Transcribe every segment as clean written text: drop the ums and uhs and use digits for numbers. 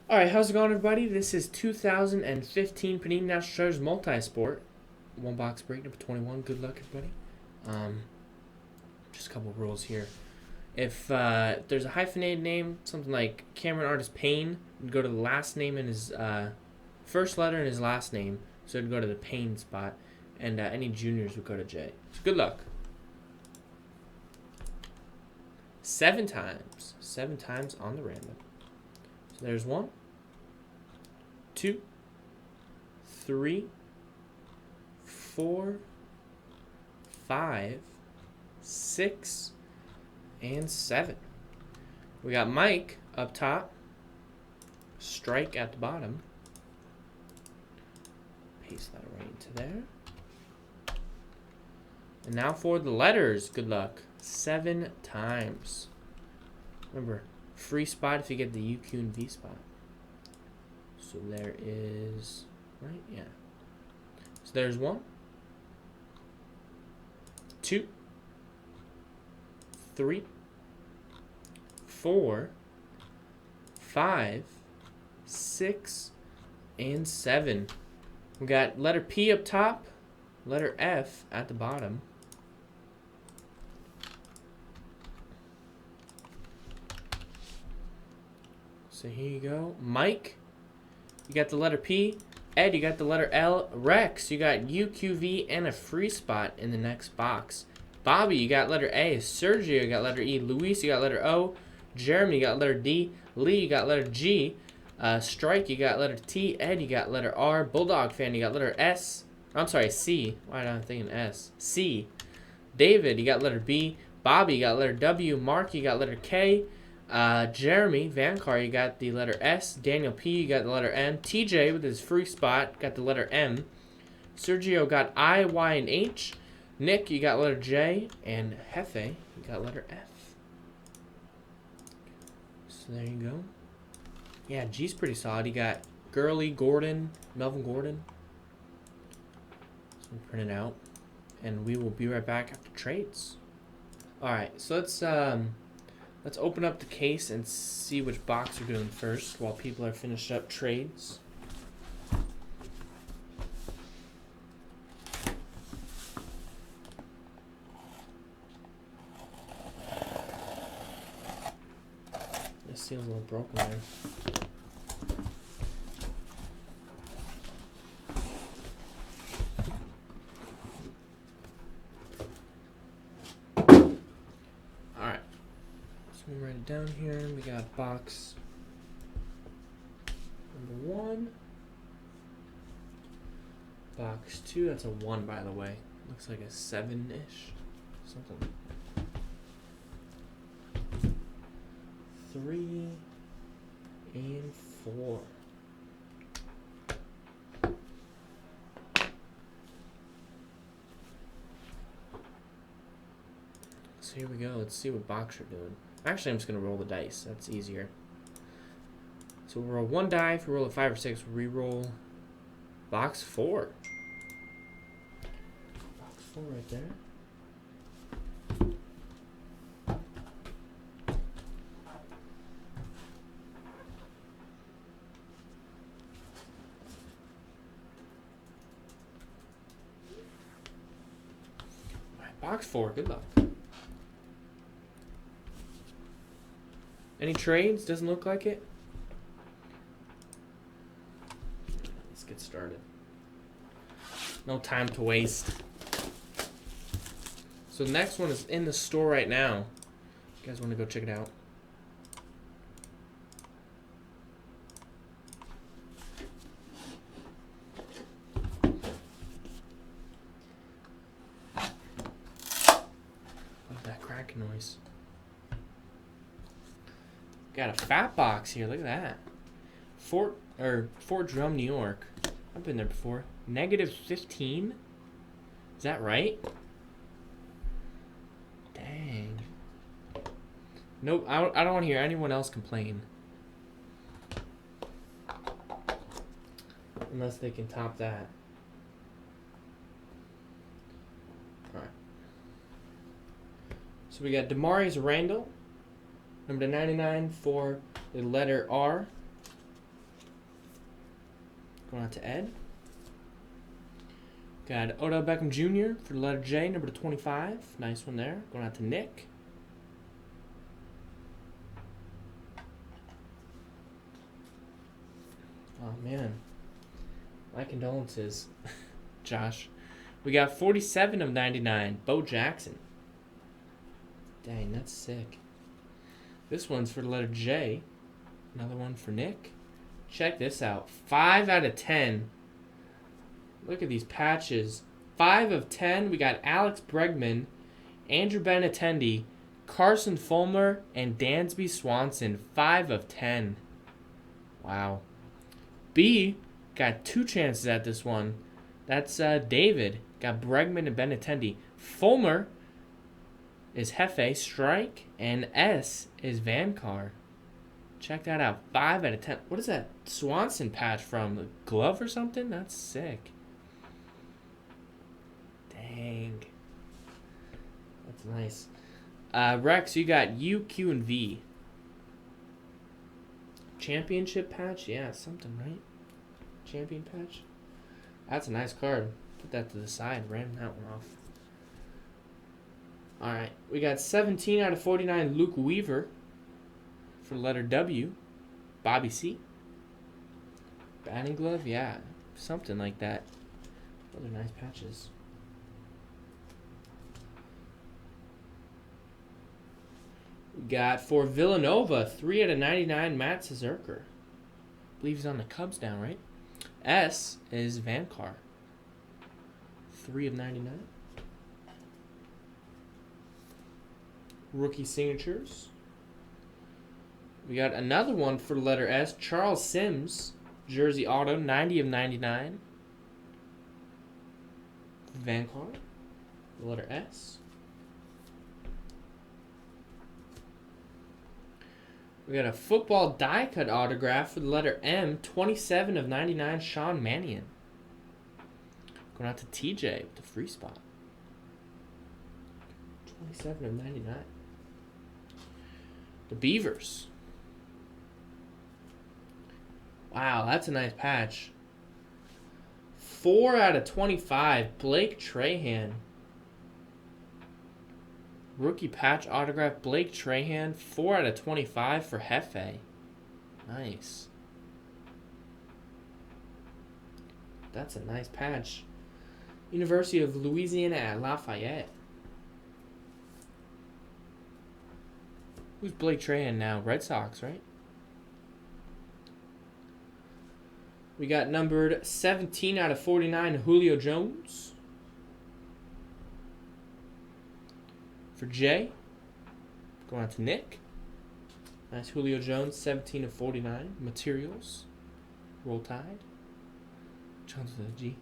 Alright, how's it going, everybody? This is 2015 Panini National Treasures Multi-Sport. One box break, number 21. Good luck, everybody. Just a couple rules here. If there's a hyphenated name, something like Cameron Artist Payne, would go to the last name in his first letter in his last name, so it'd go to the Payne spot, and any juniors would go to J. So good luck. 7 times. 7 times on the random. So there's 1, 2, 3, 4, 5, 6, and 7. We got Mike up top, strike at the bottom. Paste that right into there. And now for the letters. Good luck. 7 times. Remember, free spot if you get the UQ and V spot. So there is, right? Yeah. So there's 1, 2, 3, 4, 5, 6, and 7. We got letter P up top, letter F at the bottom. So here you go. Mike, you got the letter P. Ed, you got the letter L. Rex, you got UQV and a free spot in the next box. Bobby, you got letter A. Sergio, you got letter E. Luis, you got letter O. Jeremy, you got letter D. Lee, you got letter G. Strike, you got letter T. Ed, you got letter R. Bulldog fan, you got letter S. I'm sorry, C. Why am I thinking S? C. David, you got letter B. Bobby, you got letter W. Mark, you got letter K. Jeremy Vancar, you got the letter S. Daniel P, you got the letter N. TJ with his free spot got the letter M. Sergio got I, Y, and H. Nick, you got letter J. And Hefe, you got letter F. So there you go. Yeah, G's pretty solid. You got Gurley, Gordon, Melvin Gordon. So we'll print it out. And we will be right back after trades. Alright, so let's open up the case and see which box we're doing first while people are finished up trades. This seal's a little broken there. Let me write it down here. We got box number 1. Box 2, that's a 1 by the way. Looks like a 7-ish. Something. 3 and 4. So here we go. Let's see what box we're doing. Actually, I'm just going to roll the dice. That's easier. So we'll roll 1 die. If we roll a 5 or 6, we'll re-roll box 4. Box 4 right there. Alright, box 4. Good luck. Any trades? Doesn't look like it. Let's get started. No time to waste. So the next one is in the store right now. You guys want to go check it out? Love that cracking noise. Got a fat box here. Look at that. Fort Drum, New York. I've been there before. -15. Is that right? Dang. Nope. I don't want to hear anyone else complain. Unless they can top that. All right. So we got Damarius Randall, number 99 for the letter R. Going out to Ed. Got Odell Beckham Jr. for the letter J, number 25. Nice one there. Going out to Nick. Oh, man. My condolences, Josh. We got 47 of 99. Bo Jackson. Dang, that's sick. This one's for the letter J. Another one for Nick. Check this out. 5 out of 10. Look at these patches. 5 of 10. We got Alex Bregman, Andrew Benintendi, Carson Fulmer, and Dansby Swanson. 5 of 10. Wow. B got 2 chances at this one. That's David. Got Bregman and Benintendi. Fulmer is Hefe, Strike, and S is Vankar. Check that out. 5 out of 10. What is that Swanson patch from? A glove or something? That's sick. Dang. That's nice. Rex, you got U, Q, and V. Championship patch? Yeah, something, right? Champion patch? That's a nice card. Put that to the side. Ram that one off. Alright. We got 17 out of 49 Luke Weaver for letter W. Bobby C. Batting glove? Yeah. Something like that. Other nice patches. We got for Villanova, 3 out of 99 Matt Zerker. I believe he's on the Cubs now, right? S is Vankar. 3 of 99. Rookie signatures. We got another one for the letter S. Charles Sims, jersey auto, 90 of 99. Vankar. The letter S. We got a football die cut autograph for the letter M, 27 of 99, Sean Mannion. Going out to TJ with the free spot. 27 of 99. The Beavers. Wow, that's a nice patch. 4 out of 25, Blake Trahan. Rookie patch autograph, Blake Trahan. 4 out of 25 for Hefe. Nice. That's a nice patch. University of Louisiana at Lafayette. Who's Blake Trahan now? Red Sox, right? We got numbered 17 out of 49, Julio Jones. For Jay. Going out to Nick. Nice Julio Jones, 17 of 49. Materials. Roll Tide. Jones with a G.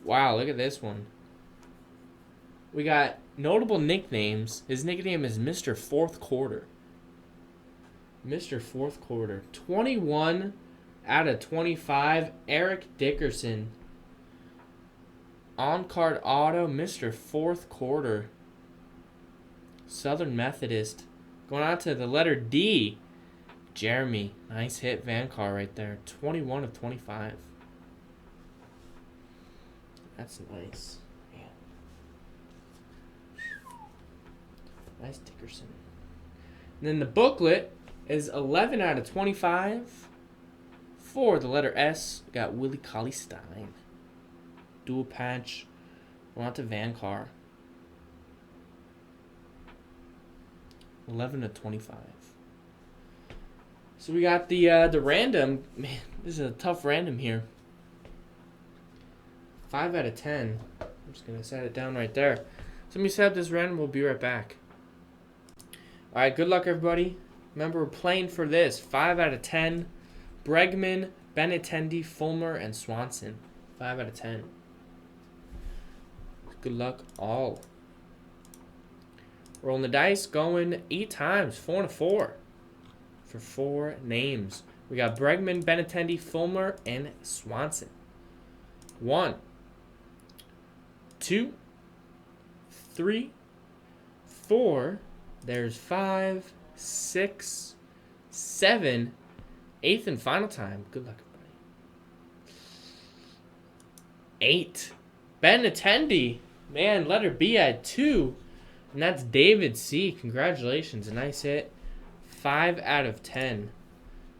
Wow, look at this one. We got notable nicknames. His nickname is Mr. Fourth Quarter. Mr. Fourth Quarter. 21 out of 25, Eric Dickerson. On-card auto, Mr. Fourth Quarter. Southern Methodist. Going on to the letter D, Jeremy. Nice hit, Vankar right there. 21 of 25. That's nice. Man. Nice Dickerson. And then the booklet is 11 out of 25. For the letter S, we got Willie Cauley-Stein. Dual patch. Going on to Vankar. 11 to 25. So we got the random. Man, this is a tough random here. 5 out of 10. I'm just going to set it down right there. So let me set up this random. We'll be right back. All right, good luck, everybody. Remember, we're playing for this. 5 out of 10. Bregman, Benintendi, Fulmer, and Swanson. 5 out of 10. Good luck, all. Rolling the dice, going 8 times, 4 and a 4 for 4 names. We got Bregman, Benintendi, Fulmer, and Swanson. 1, 2, 3, 4. There's 5, 6, 7. 8th and final time. Good luck, everybody. 8. Ben Attendee. Man, letter B at 2. And that's David C. Congratulations. A nice hit. 5 out of 10.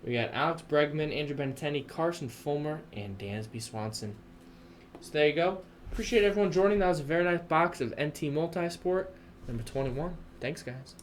We got Alex Bregman, Andrew Benintendi, Carson Fulmer, and Dansby Swanson. So there you go. Appreciate everyone joining. That was a very nice box of NT Multisport, number 21. Thanks, guys.